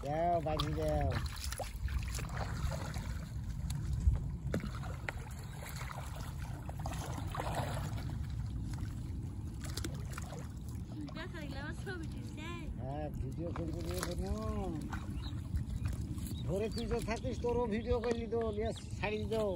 যাও বাজি যাও। হ্যাঁ ভিডিও করবো রে বোন, ধরে তুই তো থাকিস তোরও ভিডিও করলি তো ছাড়ি দাও।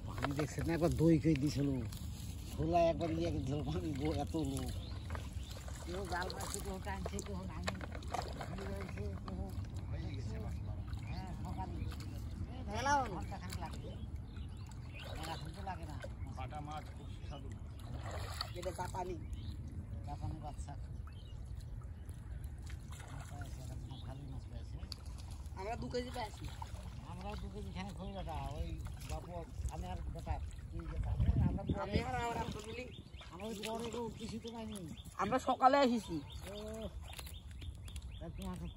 পানি দেখছেন না একবার দই করে দিয়েছিল, খোলা একবার ইয়ে দিয়েছিল পানি, এত লোক কেউ জাল মারছে, কেউ টানছে, কেউ নামি রয়েছে, কেউ হ্যাঁ সকালে ভেলাও ঘন্টাখান লাগবে, এখন তো লাগে না। বাটা মাছ খুব সুস্বাদু, এটা চাপানি চাপানি বাচ্চা ভালো মাছ পেয়েছে। আমরা 2 কেজি পেয়েছি, আমরাও 2 কেজি খানে খই বেটা, ওই বাবু আমি আর বেটা আমরা সকালে এসেছি,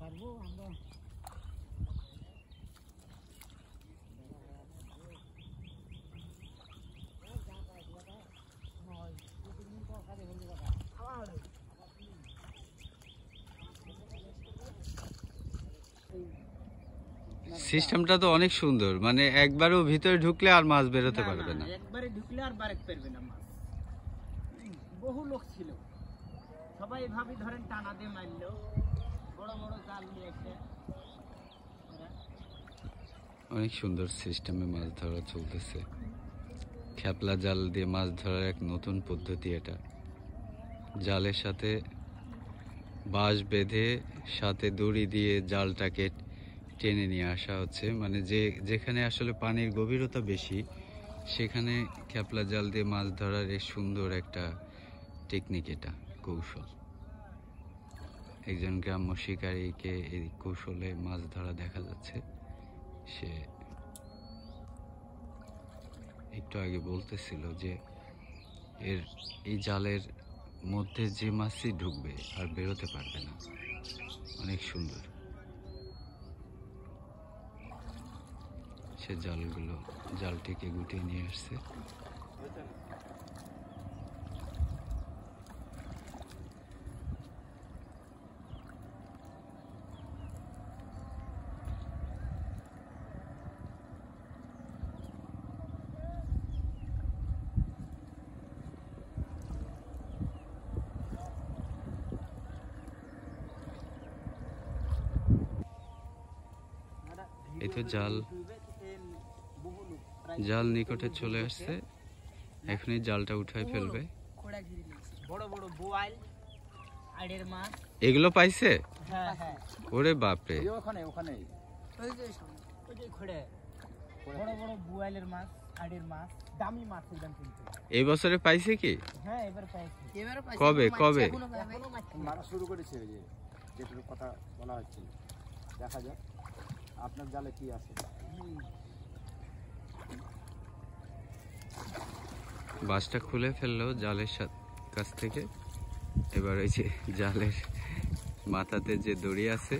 পারবো আমরা। সিস্টেমটা তো অনেক সুন্দর, মানে একবারও ভিতরে ঢুকলে আর মাছ বেরোতে পারবে না, একবারে ঢুকলে আর বাইরে পারবে না মাছ। বহু লোক ছিল, সবাই এভাবে ধরেন টানা দিয়ে মারলো, বড় বড় জাল নিয়ে এসে। অনেক সুন্দর সিস্টেমে মাছ ধরা চলতেছে। খেপলা জাল দিয়ে মাছ ধরার এক নতুন পদ্ধতি এটা। জালের সাথে বাঁশ বেঁধে সাথে দড়ি দিয়ে জালটাকে টেনে নিয়ে আসা হচ্ছে, মানে যেখানে আসলে পানির গভীরতা বেশি সেখানে খেপলা জাল দিয়ে মাছ ধরার এই সুন্দর একটা টেকনিক, এটা কৌশল। একজন গ্রাম্য শিকারীকে এই কৌশলে মাছ ধরা দেখা যাচ্ছে। সে একটু আগে বলতেছিল যে এই জালের মধ্যে যে মাছই ঢুকবে আর বেরোতে পারবে না। অনেক সুন্দর। সে জালটিকে গুটিয়ে নিয়ে আসছে। এই তো জাল নিকটে চলে আসছে, এখনই জালটা উঠায় ফেলবে। বড় বড় বোয়াল আড়ের মাছ এগুলো পাইছে? হ্যাঁ হ্যাঁ, ওরে বাপরে, ওখানে ওই যে খড়ে বড় বড় বোয়ালের মাছ, আড়ের মাছ, দামি মাছ একদম কিন্তু। এই বছরে পাইছে কি? হ্যাঁ এবার পাইছে। কবে মারা শুরু করেছে, ওই যে যেটার কথা বলা হচ্ছে, দেখা যাক আপনার জালে কি আছে। বাঁশটা খুলে ফেললো জালের কাছ থেকে। এবার ওই যে জালের মাথাতে যে দড়ি আছে,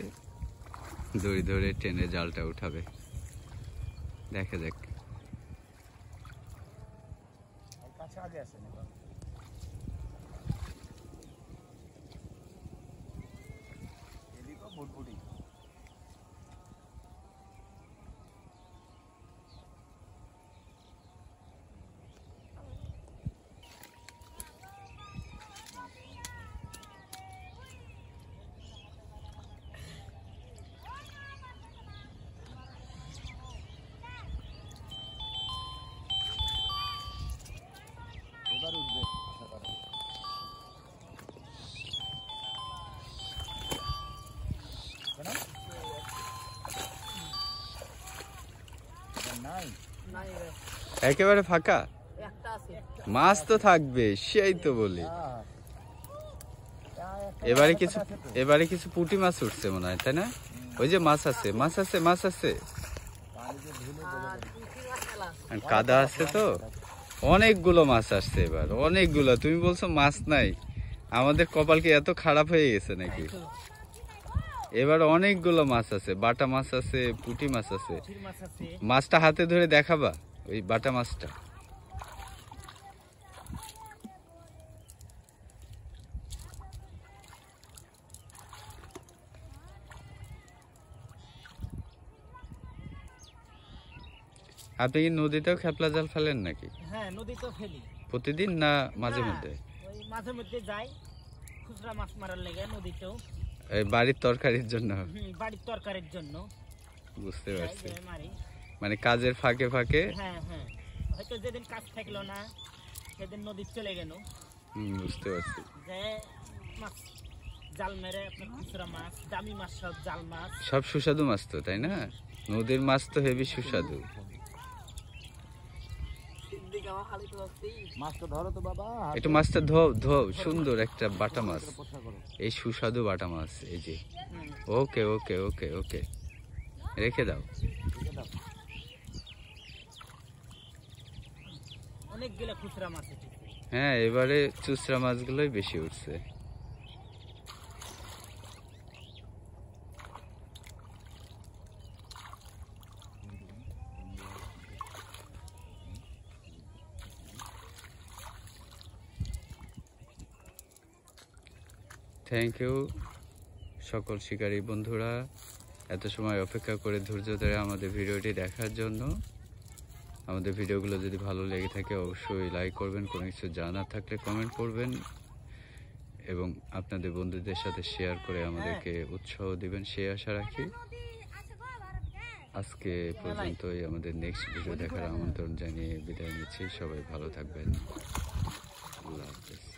দড়ি ধরে টেনে জালটা উঠাবে। দেখা যাক। কাছে আগে আছে না, এদিকেও বুটবুটি। এবার উঠবে একেবারে ফাঁকা, মাছ তো থাকবে, সেই তো বলি। এবারে কিছু পুঁটি মাছ উঠছে মনে হয়, তাই না? ওই যে মাছ আছে, কাদা আছে তো, অনেকগুলো মাছ আসছে এবার, অনেকগুলো। তুমি বলছো মাছ নাই, আমাদের কপাল কি এত খারাপ হয়ে গেছে নাকি? এবার অনেকগুলো মাছ আছে, বাটা মাছ আছে, পুঁটি মাছ আছে। পুঁটির মাছ আছে। মাছটা হাতে ধরে দেখাবা, ওই বাটা মাছটা। আপনি কি নদীতেও খেপলা জাল ফেলেন নাকি? হ্যাঁ, নদীতেও ফেলি। প্রতিদিন না মাঝে না, মধ্যে? ওই মাঝে মধ্যে যাই খুচরা মাছ মারার লেগে নদীতেও। এই বাড়ির তরকারির জন্য? বাড়ির তরকারির জন্য। বুঝতে যাই, পারছি, যাই মারি। মানে কাজের ফাঁকে ফাঁকে। হ্যাঁ হ্যাঁ, হয়তো যেদিন কাজ থাকলো না সেদিন নদী চলে গেল, বুঝতে পারছি। যে মাছ জাল মেরে আপনার খুচরা মাছ, দামি মাছ, সব জাল মাছ। সব সুস্বাদু মাছ তো, তাই না? নদীর মাছ তো হেভি সুস্বাদু। মাছটা ধরো তো বাবা। একটু মাছটা ধোও ধোও, সুন্দর একটা বাটা মাছ, এই সুস্বাদু বাটা মাছ, এই যে। ওকে ওকে ওকে ওকে, রেখে দাও। অনেকগুলো খুচরা মাছ উঠেছে। হ্যাঁ, এবারে চুচরা মাছগুলোই বেশি উঠছে। থ্যাংক ইউ সকল শিকারী বন্ধুরা, এত সময় অপেক্ষা করে ধৈর্য ধরে আমাদের ভিডিওটি দেখার জন্য। আমাদের ভিডিওগুলো যদি ভালো লেগে থাকে অবশ্যই লাইক করবেন, কোনো কিছু জানার থাকলে কমেন্ট করবেন এবং আপনাদের বন্ধুদের সাথে শেয়ার করে আমাদেরকে উৎসাহ দিবেন, সেই আশা রাখি। আজকে পর্যন্তই, আমাদের নেক্সট ভিডিও দেখার আমন্ত্রণ জানিয়ে বিদায় নিচ্ছি। সবাই ভালো থাকবেন, আল্লাহ হাফেজ।